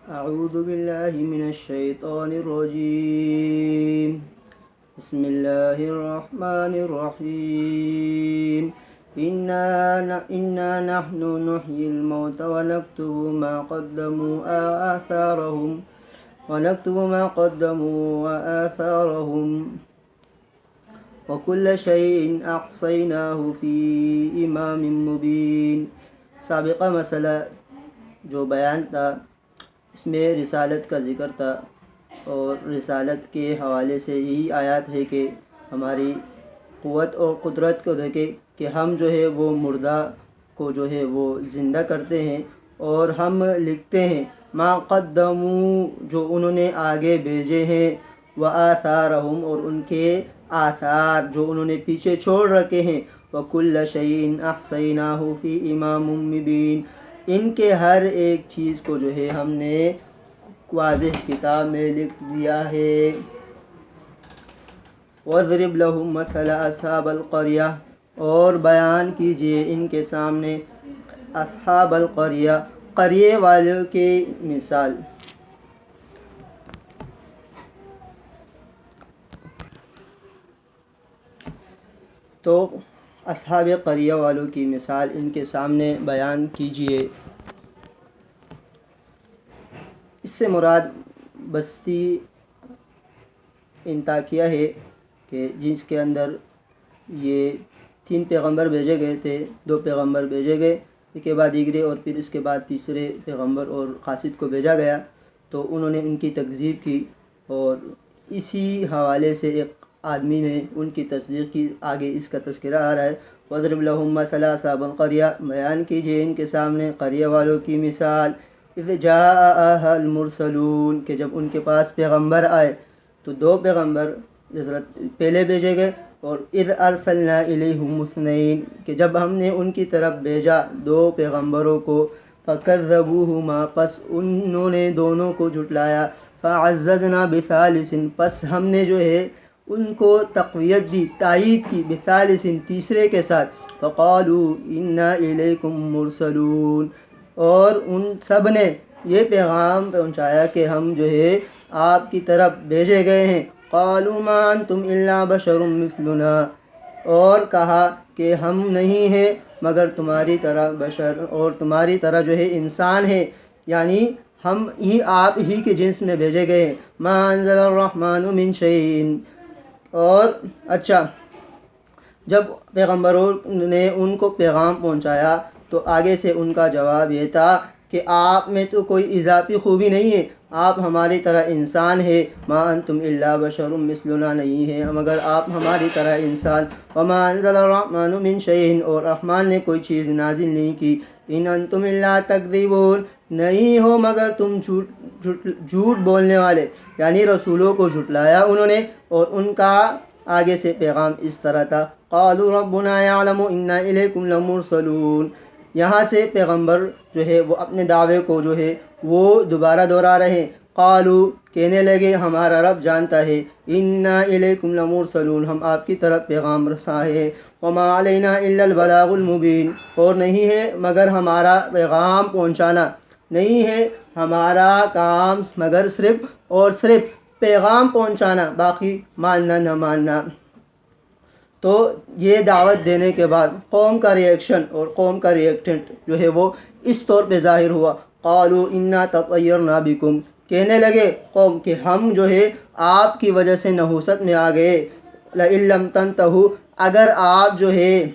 أعوذ بالله من الشيطان الرجيم. بسم الله الرحمن الرحيم. إنا نحن نحيي الموتى ونكتب ما قدموا وآثارهم وكل شيء أحصيناه في إمام مبين. سابقہ مسئلہ جو بیان تھا اس میں رسالت کا ذکر تھا، اور رسالت کے حوالے سے یہی آیات ہے کہ ہماری قوت اور قدرت کو دیکھے کہ ہم جو ہے وہ مردہ کو جو ہے وہ زندہ کرتے ہیں، اور ہم لکھتے ہیں ما قدموا جو انہوں نے آگے بھیجے ہیں، وآثارہم اور ان کے آثار جو انہوں نے پیچھے چھوڑ رکھے ہیں، وکل شیء احصیناہ فی امام مبین ان کے ہر ایک چیز کو جو ہے ہم نے واضح کتاب میں لکھ دیا ہے۔ وَاضْرِبْ لَهُمْ مَثَلَ أَصْحَابِ الْقَرْيَةِ اور بیان کیجئے ان کے سامنے اصحاب القریہ قریے والوں کی مثال۔ تو اصحاب قریہ والوں کی مثال ان کے سامنے بیان کیجئے۔ اس سے مراد بستی انطاکیہ ہے کہ جس کے اندر یہ 3 پیغمبر بھیجے گئے تھے، 2 پیغمبر بھیجے گئے، ایک کے بعد دیگرے، اور پھر اس کے بعد تیسرے پیغمبر اور قاصد کو بھیجا گیا، تو انہوں نے ان کی تکذیب کی، اور اسی حوالے سے ایک آدمی نے ان کی تصدیق کی۔ آگے اس کا تذکرہ آ رہا ہے، وَاضْرِبْ لَهُمْ مَثَلَ أَصْحَابِ الْقَرْيَةِ بیان کیجئے ان کے سامنے قریہ والوں کی مثال۔ اِذْ جَاءَهَا الْمُرْسَلُونَ کہ جب ان کے پاس پیغمبر آئے، تو 2 پیغمبر پہلے بھیجے گئے، اور اِذْ أَرْسَلْنَا إِلَيْهِمُ اثْنَيْنِ کہ جب ہم نے ان کی طرف بھیجا 2 پیغمبروں کو، فَكَذَّبُوهُمَا پس انہوں نے دونوں کو جھٹلایا، فَعَزَّزْنَا بِثَالِثٍ پس ہم نے جو ہے ان کو تقویت دی، تائید کی، بِثَالِثٍ تیسرے کے ساتھ، فَقَالُوا إِنَّا إِلَيْكُمْ مُرْسَلُونَ اور ان سب نے یہ پیغام پہنچایا کہ ہم جو ہے آپ کی طرف بھیجے گئے ہیں۔ قَالُوا مَا أَنْتُمْ إِلَّا بَشَرٌ مِثْلُنَا اور کہا کہ ہم نہیں ہیں مگر تمہاری طرح بشر، اور تمہاری طرح جو ہے انسان ہے، یعنی ہم ہی آپ ہی کے جنس میں بھیجے گئے ہیں۔ مَا أَنزَلَ الرَّحْمَنُ مِنْ شَيْءٍ اور اچھا جب پیغمبروں نے ان کو پیغام پہنچایا تو آگے سے ان کا جواب یہ تھا کہ آپ میں تو کوئی اضافی خوبی نہیں ہے، آپ ہماری طرح انسان ہے۔ ما انتم الا بشر مثلنا نہیں ہے مگر آپ ہماری طرح انسان۔ وما انزل الرحمن من شيء اور رحمان نے کوئی چیز نازل نہیں کی۔ ان انتم الا تکذبون نہیں ہو مگر تم جھوٹ بولنے والے، یعنی رسولوں کو جھٹلایا انہوں نے، اور ان کا آگے سے پیغام اس طرح تھا۔ قالوا ربنا يعلم انا الیکم لمرسلون یہاں سے پیغمبر جو ہے وہ اپنے دعوے کو جو ہے وہ دوبارہ دہرا رہے ہیں۔ قالوا کہنے لگے ہمارا رب جانتا ہے، انا الیکم لمرسلون ہم آپ کی طرف پیغام رساں ہیں۔ وما علینا الا البلاغ المبین اور نہیں ہے مگر ہمارا پیغام پہنچانا، نہیں ہے ہمارا کام مگر صرف اور صرف پیغام پہنچانا، باقی ماننا نہ ماننا۔ تو یہ دعوت دینے کے بعد قوم کا ریئیکشن اور قوم کا ریئیکٹنٹ جو ہے وہ اس طور پہ ظاہر ہوا۔ قالوا انا تطیرنا بکم کہنے لگے قوم کہ ہم جو ہے آپ کی وجہ سے نحوست میں آ گئے۔ لئن لم تنتہوا اگر آپ جو ہے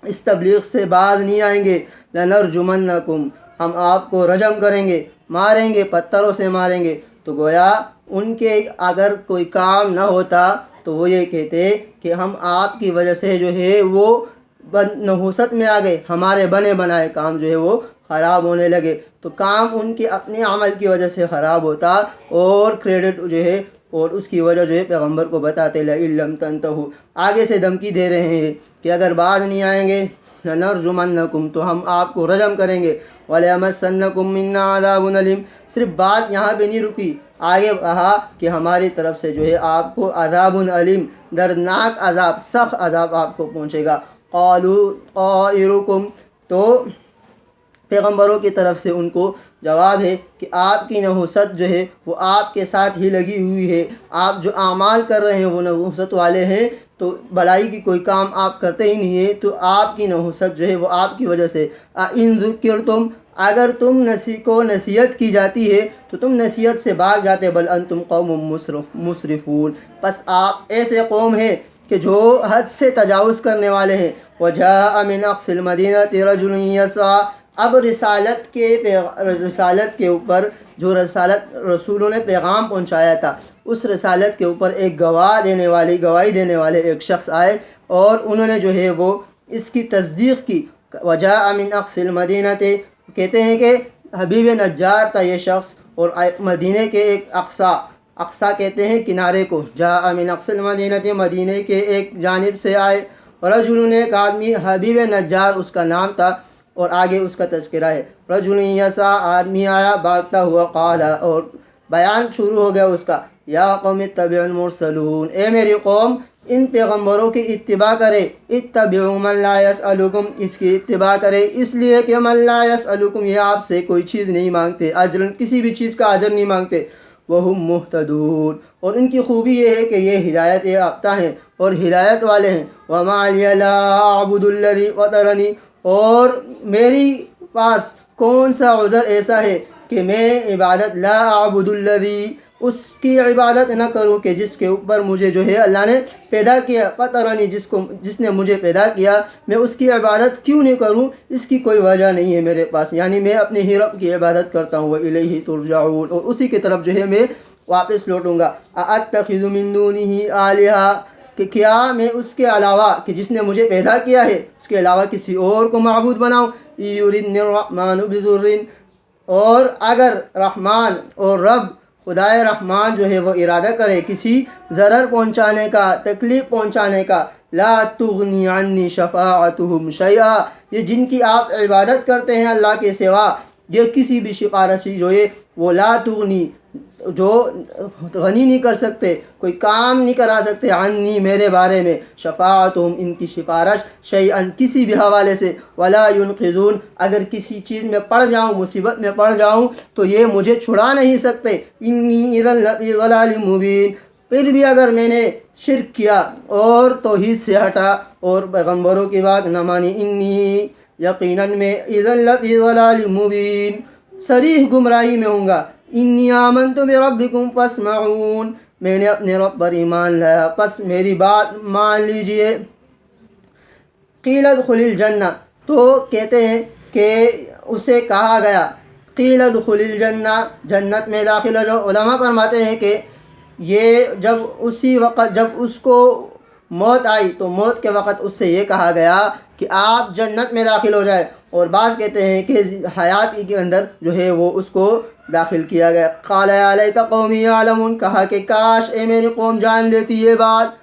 اس تبلیغ سے باز نہیں آئیں گے، لنرجمنکم ہم آپ کو رجم کریں گے، ماریں گے، پتھروں سے ماریں گے۔ تو گویا ان کے اگر کوئی کام نہ ہوتا تو وہ یہ کہتے کہ ہم آپ کی وجہ سے جو ہے وہ نحوست میں آ گئے، ہمارے بنے بنائے کام جو ہے وہ خراب ہونے لگے۔ تو کام ان کے اپنے عمل کی وجہ سے خراب ہوتا، اور کریڈٹ جو ہے اور اس کی وجہ جو ہے پیغمبر کو بتاتے لئن لم تنتہوا آگے سے دھمکی دے رہے ہیں کہ اگر باز نہیں آئیں گے لنرجمنکم تو ہم آپ کو رجم کریں گے۔ وَلَيَمَسَّنَّكُم مِّنَّا عَذَابٌ أَلِيمٌ صرف بات یہاں پہ نہیں رکی، آگے کہا کہ ہماری طرف سے جو ہے آپ کو عذاب علیم دردناک عذاب، سخت عذاب آپ کو پہنچے گا۔ قالوا طائرکم تو پیغمبروں کی طرف سے ان کو جواب ہے کہ آپ کی نحوست جو ہے وہ آپ کے ساتھ ہی لگی ہوئی ہے، آپ جو اعمال کر رہے ہیں وہ نحوست والے ہیں، تو بڑائی کی کوئی کام آپ کرتے ہی نہیں ہیں، تو آپ کی نحوست جو ہے وہ آپ کی وجہ سے ان ذکرتم، اگر تم کو نصیحت کی جاتی ہے تو تم نصیحت سے بھاگ جاتے، بل انتم قوم مسرفون، پس آپ ایسے قوم ہیں کہ جو حد سے تجاوز کرنے والے ہیں۔ وجاء من اقصى المدینہ رجل یسعی، اب رسالت کے اوپر جو رسولوں نے پیغام پہنچایا تھا، اس رسالت کے اوپر ایک گواہی دینے والے ایک شخص آئے اور انہوں نے جو ہے وہ اس کی تصدیق کی۔ وجاء من اقصى المدینہ، کہتے ہیں کہ حبیب نجار تھا یہ شخص، اور مدینہ کے ایک اقصا کہتے ہیں کنارے کو، جاء من اقصى المدینہ، مدینہ کے ایک جانب سے آئے، رجل، ایک آدمی، حبیب نجار اس کا نام تھا، اور آگے اس کا تذکرہ ہے، رجل یسعی، آدمی آیا بھاگتا ہوا، قال، اور بیان شروع ہو گیا اس کا، یا قوم اتبعوا المرسلون، اے میری قوم ان پیغمبروں کی اتباع کرے، اتبعوا من لا یسألکم، اس کی اتباع کرے اس لیے کہ من لا یسألکم، یہ آپ سے کوئی چیز نہیں مانگتے، اجرن، کسی بھی چیز کا اجر نہیں مانگتے، وہم مہتدون، اور ان کی خوبی یہ ہے کہ یہ ہدایت یافتہ ہیں اور ہدایت والے ہیں۔ وما لی لا اعبد الذی فطرنی، اور میری پاس کون سا عذر ایسا ہے کہ میں عبادت لا اعبد الذی، اس کی عبادت نہ کروں کہ جس کے اوپر مجھے جو ہے اللہ نے پیدا کیا، فطرنی، جس نے مجھے پیدا کیا، میں اس کی عبادت کیوں نہیں کروں، اس کی کوئی وجہ نہیں ہے میرے پاس، یعنی میں اپنے ہی رب کی عبادت کرتا ہوں، وَإِلَيْهِ تُرْجَعُونَ، اور اسی کی طرف جو ہے میں واپس لوٹوں گا۔ أَأَتَّخِذُ مِن دُونِهِ آلِهَةً، کہ کیا میں اس کے علاوہ کہ جس نے مجھے پیدا کیا ہے اس کے علاوہ کسی اور کو معبود بناؤں، يُرِدْنِ الرَّحْمَنُ بِضُرٍّ، اور اگر رحمان اور رب خدائے رحمان جو ہے وہ ارادہ کرے کسی ضرر پہنچانے کا، تکلیف پہنچانے کا، لا تغنی عنی شفاعتهم شیئا، یہ جن کی آپ عبادت کرتے ہیں اللہ کے سوا، یہ کسی بھی سفارشی جو ہے وہ لا تغنی، جو غنی نہیں کر سکتے، کوئی کام نہیں کرا سکتے، عنی، میرے بارے میں، شفاعتهم، ان کی سفارش، شیئن، کسی بھی حوالے سے، ولا ينقذون، اگر کسی چیز میں پڑ جاؤں، مصیبت میں پڑ جاؤں تو یہ مجھے چھڑا نہیں سکتے، انی اذا لفی ضلال مبین، پھر بھی اگر میں نے شرک کیا اور توحید سے ہٹا اور پیغمبروں کی بات نہ مانی، انی، یقیناً میں، اذا لفی ضلال مبین، صریح گمراہی میں ہوں گا، انی آمنت بربکم فاسمعون، میں نے اپنے رب پر ایمان لایا پس میری بات مان لیجئے۔ قیل ادخل الجنہ، تو کہتے ہیں کہ اسے کہا گیا، قیل ادخل الجنہ، جنت میں داخل ہو جاؤ۔ علماء فرماتے ہیں کہ یہ جب اسی وقت جب اس کو موت آئی تو موت کے وقت اس سے یہ کہا گیا کہ آپ جنت میں داخل ہو جائے، اور بعض کہتے ہیں کہ حیات کے اندر جو ہے وہ اس کو داخل کیا گیا۔ قال یا لیت قومی یعلمون، کہا کہ کاش اے میری قوم جان لیتی یہ بات،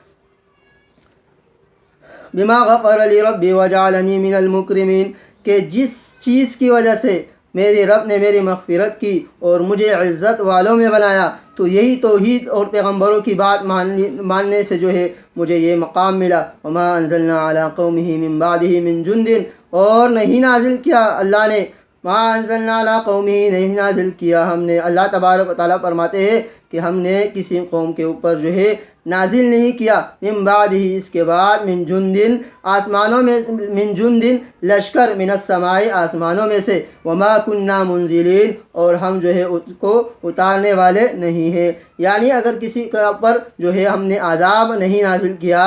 بما غفر لی ربی وجعلنی من المکرمین، کہ جس چیز کی وجہ سے میرے رب نے میری مغفرت کی اور مجھے عزت والوں میں بنایا، تو یہی توحید اور پیغمبروں کی بات ماننے سے جو ہے مجھے یہ مقام ملا۔ وما انزلنا علی قومہ من بعدہ من جند، اور نہیں نازل کیا اللہ نے، ما انزلنا علی قومہ، نہیں نازل کیا ہم نے، اللہ تبارک و تعالیٰ فرماتے ہیں کہ ہم نے کسی قوم کے اوپر جو ہے نازل نہیں کیا، من بعدہ، اس کے بعد، من جندن، آسمانوں میں، من جندن، لشکر، من السماء، آسمانوں میں سے، وما کننا منزلین، اور ہم جو ہے اس کو اتارنے والے نہیں ہیں، یعنی اگر کسی کے اوپر جو ہے ہم نے عذاب نہیں نازل کیا،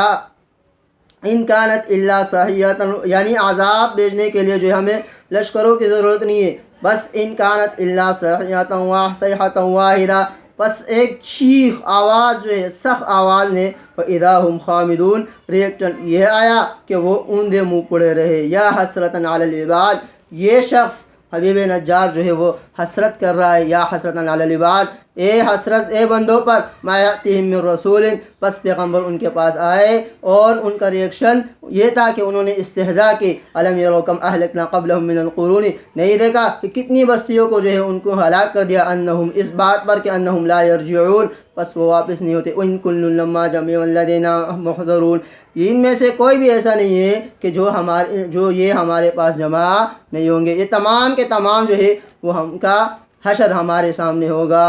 ان کانت الا صیحۃ، یعنی عذاب بھیجنے کے لیے جو ہمیں لشکروں کی ضرورت نہیں ہے، بس ان کانت الا صیحۃ واحدہ، بس ایک چیخ آواز جو ہے سخت آواز نے، فَإِذَا هُمْ خَامِدُونَ، ریئیکٹن یہ آیا کہ وہ اوندے منہ پڑے رہے، یا حسرتاً علی العباد، یہ شخص حبیب نجار جو ہے وہ حسرت کر رہا ہے، یا حسرتاً علی العباد، اے حسرت اے بندوں پر ما یاتیہم من رسول، پس پیغمبر ان کے پاس آئے اور ان کا ریئیکشن یہ تھا کہ انہوں نے استہزاء کی، الم یروا کم اہلکنا قبلہم من القرون، نہیں دیکھا کہ کتنی بستیوں کو جو ہے ان کو ہلاک کر دیا، انہم اس بات پر کہ انہم لا یرجعون، پس وہ واپس نہیں ہوتے، ان کل لما جمیع لدینا محضرون، ان میں سے کوئی بھی ایسا نہیں ہے کہ جو یہ ہمارے پاس جمع نہیں ہوں گے، یہ تمام کے تمام جو ہے وہ ہم کا حشر ہمارے سامنے ہوگا۔